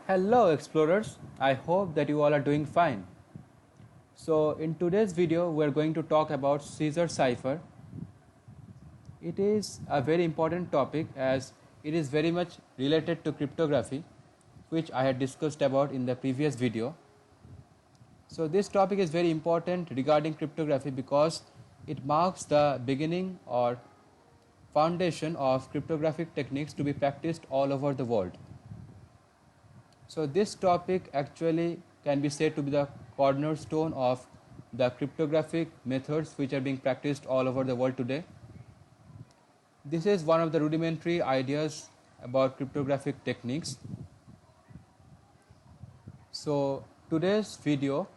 Hello explorers, I hope that you all are doing fine. So in today's video we are going to talk about Caesar Cipher. It is a very important topic as it is very much related to cryptography, which I had discussed about in the previous video. So this topic is very important regarding cryptography because it marks the beginning or foundation of cryptographic techniques to be practiced all over the world. So this topic actually can be said to be the cornerstone of the cryptographic methods which are being practiced all over the world today. This is one of the rudimentary ideas about cryptographic techniques. So today's video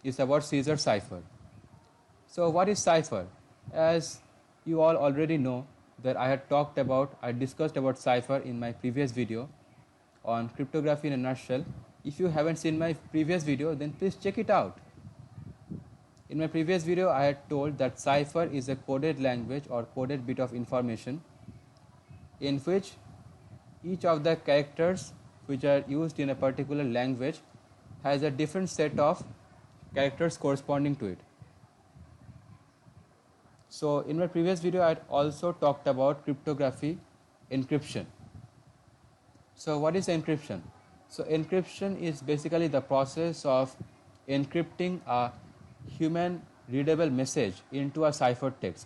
is about Caesar Cipher. So what is cipher? As you all already know that I discussed about cipher in my previous video on cryptography in a nutshell. If you haven't seen my previous video, then please check it out. In my previous video, I had told that cipher is a coded language or coded bit of information in which each of the characters which are used in a particular language has a different set of characters corresponding to it. So in my previous video, I had also talked about cryptography, encryption. So what is encryption? So encryption is basically the process of encrypting a human readable message into a ciphertext.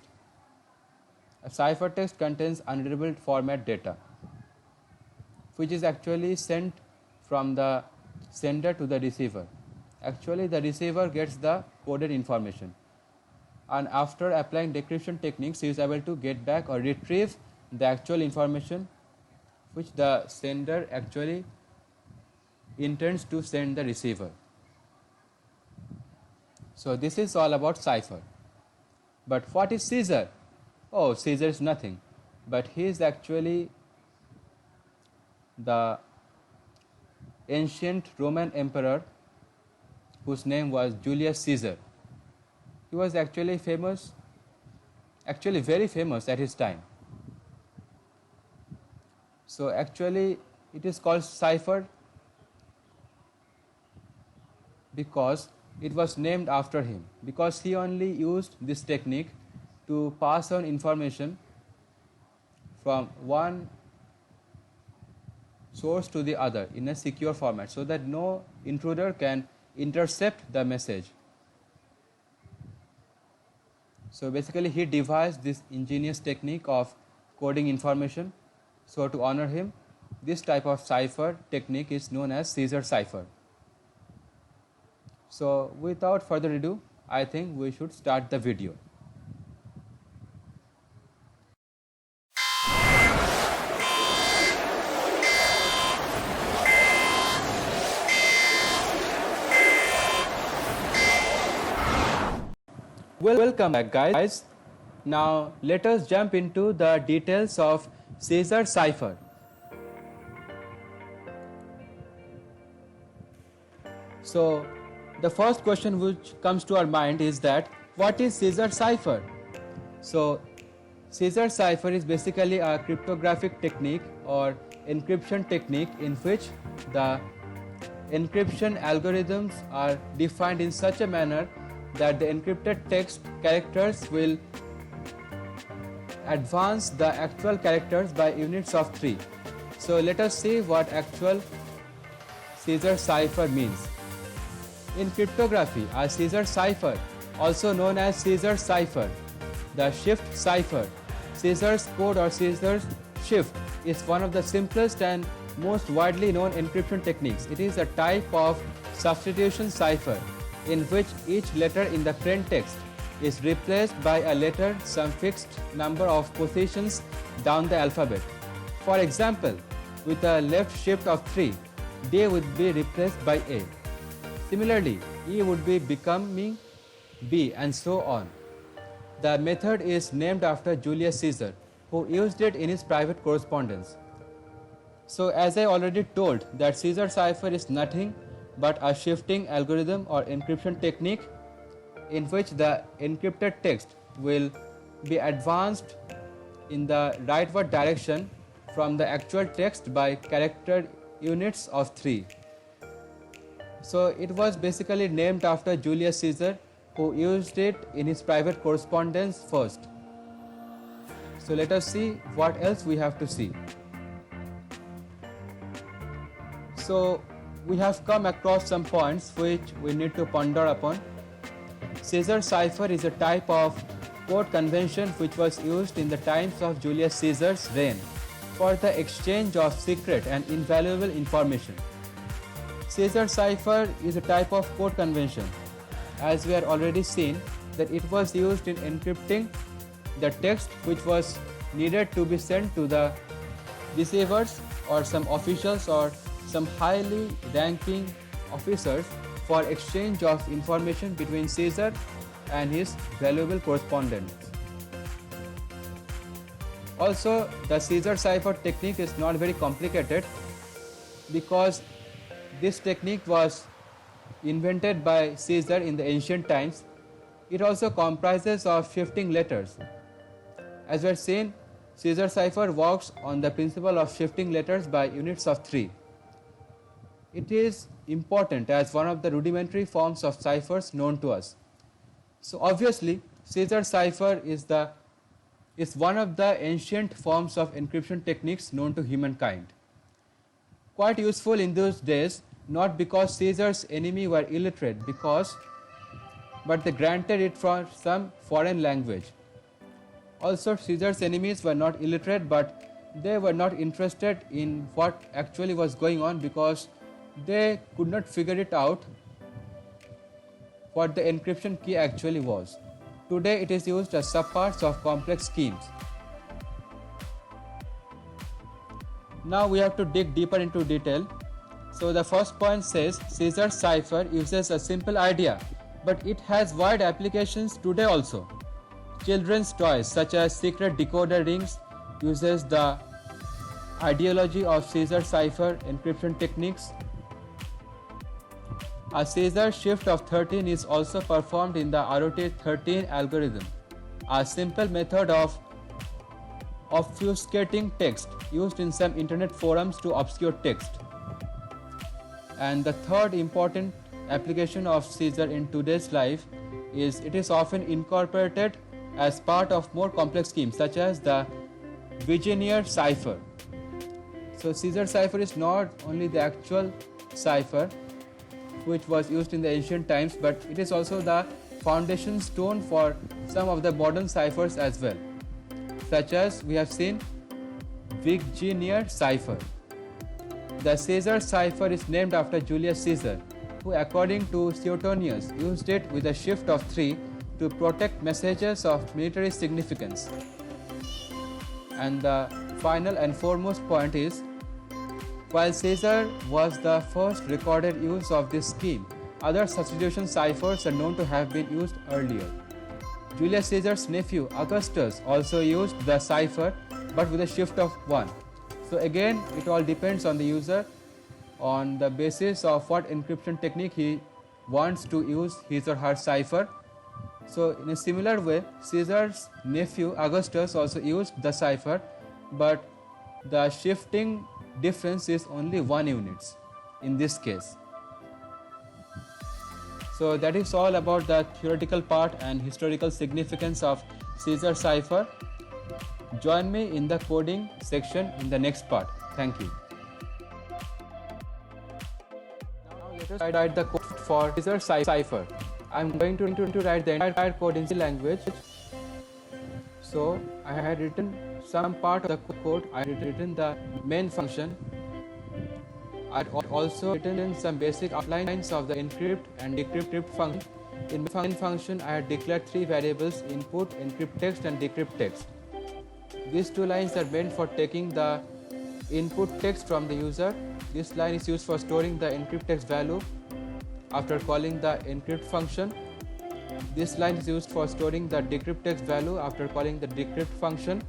A ciphertext contains unreadable format data, which is actually sent from the sender to the receiver. Actually, the receiver gets the coded information, and after applying decryption techniques, he is able to get back or retrieve the actual information which the sender actually intends to send the receiver. So this is all about cipher. But what is Caesar? Oh, Caesar is nothing, but he is actually the ancient Roman emperor whose name was Julius Caesar. He was actually very famous at his time. So actually it is called cipher because it was named after him, because he only used this technique to pass on information from one source to the other in a secure format so that no intruder can intercept the message. So basically he devised this ingenious technique of coding information. So to honor him, this type of cipher technique is known as Caesar Cipher. So without further ado, I think we should start the video. Welcome back, guys. Now let us jump into the details of Caesar Cipher. So the first question which comes to our mind is that what is Caesar Cipher? So Caesar Cipher is basically a cryptographic technique or encryption technique in which the encryption algorithms are defined in such a manner that the encrypted text characters will advance the actual characters by units of 3. So let us see what actual Caesar Cipher means. In cryptography, a Caesar Cipher, also known as Caesar Cipher, the shift cipher, Caesar's code or Caesar's shift, is one of the simplest and most widely known encryption techniques. It is a type of substitution cipher in which each letter in the plain text is replaced by a letter some fixed number of positions down the alphabet. For example, with a left shift of 3, D would be replaced by A. Similarly, E would be becoming B, and so on. The method is named after Julius Caesar, who used it in his private correspondence. So as I already told that Caesar Cipher is nothing but a shifting algorithm or encryption technique in which the encrypted text will be advanced in the rightward direction from the actual text by character units of 3. So it was basically named after Julius Caesar, who used it in his private correspondence first. So let us see what else we have to see. So we have come across some points which we need to ponder upon. Caesar cipher is a type of code convention which was used in the times of Julius Caesar's reign for the exchange of secret and invaluable information. Caesar cipher is a type of code convention, as we are already seen that it was used in encrypting the text which was needed to be sent to the receivers or some officials or some highly ranking officers for exchange of information between Caesar and his valuable correspondents. Also, the Caesar cipher technique is not very complicated because this technique was invented by Caesar in the ancient times. It also comprises of shifting letters. As we are seeing, Caesar cipher works on the principle of shifting letters by units of 3. It is important as one of the rudimentary forms of ciphers known to us. So obviously, Caesar cipher is one of the ancient forms of encryption techniques known to humankind. Quite useful in those days, not because Caesar's enemy were illiterate, but they granted it from some foreign language. Also, Caesar's enemies were not illiterate, but they were not interested in what actually was going on because they could not figure it out what the encryption key actually was. Today it is used as subparts of complex schemes. Now we have to dig deeper into detail. So the first point says Caesar cipher uses a simple idea, but it has wide applications today also. Children's toys such as secret decoder rings uses the ideology of Caesar cipher encryption techniques. A Caesar shift of 13 is also performed in the ROT13 algorithm, a simple method of obfuscating text used in some internet forums to obscure text. And the third important application of Caesar in today's life is it is often incorporated as part of more complex schemes such as the Vigenère cipher. So Caesar cipher is not only the actual cipher which was used in the ancient times, but it is also the foundation stone for some of the modern ciphers as well, such as we have seen Vigenère cipher. The Caesar cipher is named after Julius Caesar, who according to Suetonius used it with a shift of 3 to protect messages of military significance. And the final and foremost point is, while Caesar was the first recorded use of this scheme, other substitution ciphers are known to have been used earlier. Julius Caesar's nephew Augustus also used the cipher but with a shift of 1. So again, it all depends on the user on the basis of what encryption technique he wants to use his or her cipher. So in a similar way, Caesar's nephew Augustus also used the cipher, but the shifting difference is only 1 unit in this case. So that is all about the theoretical part and historical significance of Caesar cipher. Join me in the coding section in the next part. Thank you. Now let us write the code for Caesar cipher. I am going to write the entire code in C language. So I had written some part of the code. I had written the main function. I had also written in some basic outlines of the encrypt and decrypt function. In the main function, I had declared 3 variables: input, encrypt text, and decrypt text. These 2 lines are meant for taking the input text from the user. This line is used for storing the encrypt text value after calling the encrypt function. This line is used for storing the decrypt text value after calling the decrypt function.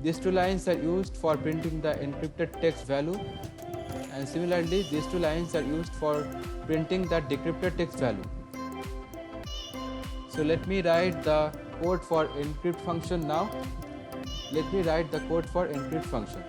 These 2 lines are used for printing the encrypted text value, and similarly these 2 lines are used for printing the decrypted text value. So let me write the code for encrypt function now. Let me write the code for encrypt function.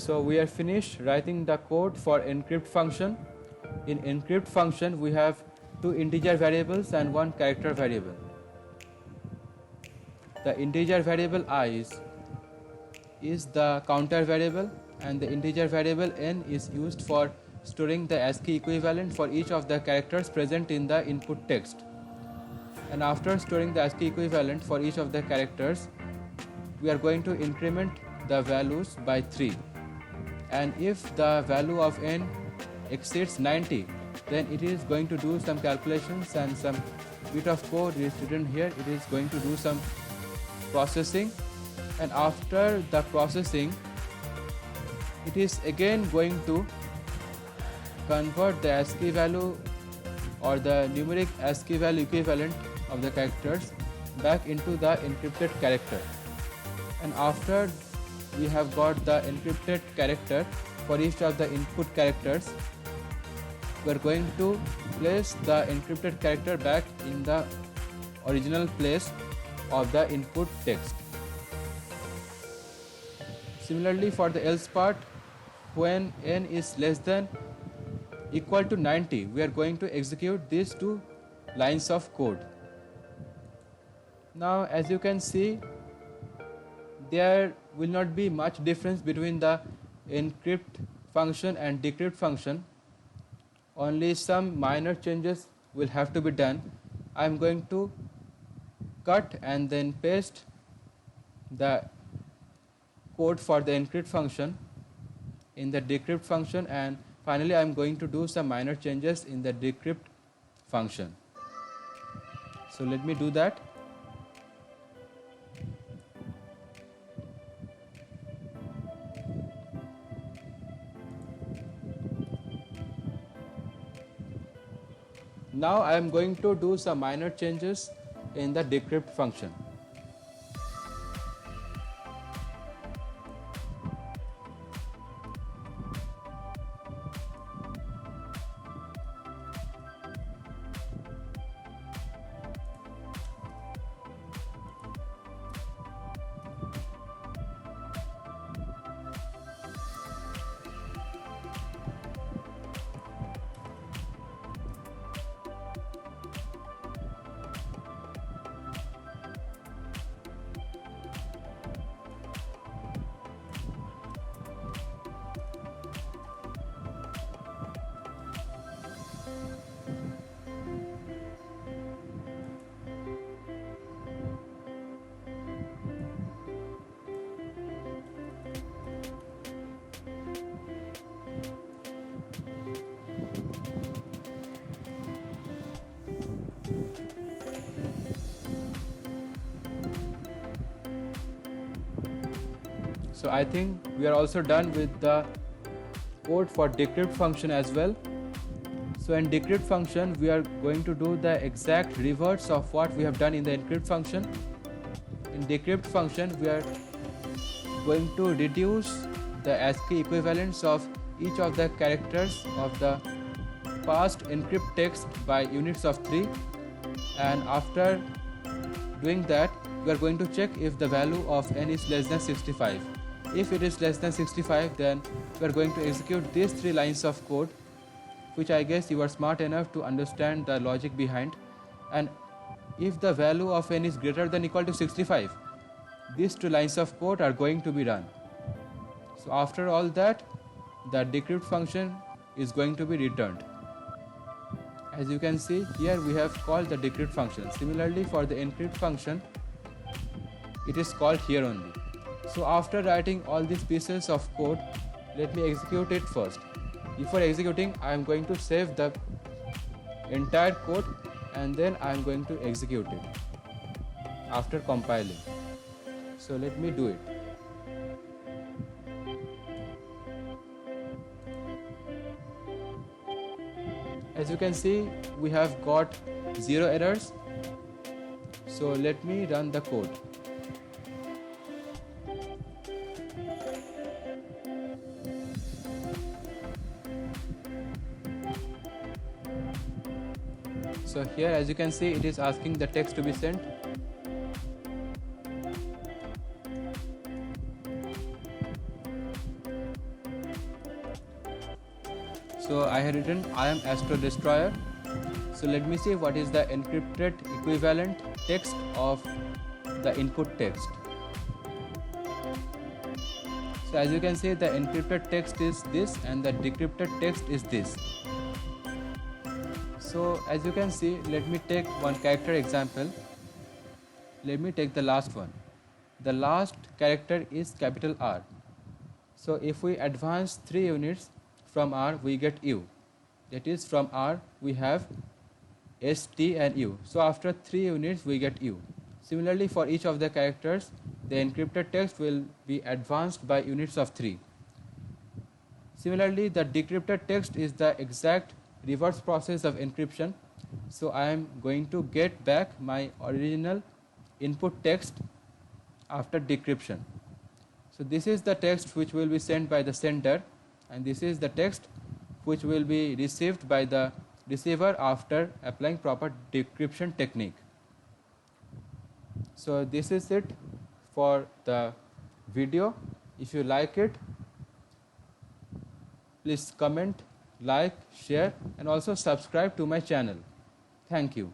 So we are finished writing the code for encrypt function. In encrypt function we have two integer variables and one character variable. The integer variable I is the counter variable, and the integer variable n is used for storing the ASCII equivalent for each of the characters present in the input text. And after storing the ASCII equivalent for each of the characters, we are going to increment the values by 3. And if the value of n exceeds 90, then it is going to do some calculations and some bit of code is written here. It is going to do some processing, and after the processing it is again going to convert the ASCII value or the numeric ASCII value equivalent of the characters back into the encrypted character. And after we have got the encrypted character for each of the input characters, we are going to place the encrypted character back in the original place of the input text. Similarly, for the else part, when n is less than equal to 90, we are going to execute these two lines of code. Now, as you can see, there will not be much difference between the encrypt function and decrypt function. Only some minor changes will have to be done. I am going to cut and then paste the code for the encrypt function in the decrypt function, and finally I am going to do some minor changes in the decrypt function. So let me do that. Now I am going to do some minor changes in the decrypt function. So I think we are also done with the code for decrypt function as well. So in decrypt function, we are going to do the exact reverse of what we have done in the encrypt function. In decrypt function, we are going to reduce the ASCII equivalents of each of the characters of the past encrypt text by units of 3, and after doing that, we are going to check if the value of n is less than 65. If it is less than 65, then we are going to execute these 3 lines of code, which I guess you are smart enough to understand the logic behind. And if the value of n is greater than equal to 65, these 2 lines of code are going to be run. So after all that, the decrypt function is going to be returned. As you can see here, we have called the decrypt function. Similarly, for the encrypt function, it is called here only. So after writing all these pieces of code, let me execute it first. Before executing, I am going to save the entire code and then I am going to execute it after compiling. So let me do it. As you can see, we have got 0 errors. So let me run the code. So here, as you can see, it is asking the text to be sent. I have written I am Astro Destroyer. So let me see what is the encrypted equivalent text of the input text. So as you can see, the encrypted text is this and the decrypted text is this. So as you can see, let me take one character example. Let me take the last one. The last character is capital R. So if we advance 3 units from R, we get U. That is, from R we have S, T and U. So after 3 units we get U. Similarly, for each of the characters, the encrypted text will be advanced by units of 3. Similarly, the decrypted text is the exact reverse process of encryption. So I am going to get back my original input text after decryption. So this is the text which will be sent by the sender, and this is the text which will be received by the receiver after applying proper decryption technique. So this is it for the video. If you like it, please comment, like, share and also subscribe to my channel. Thank you.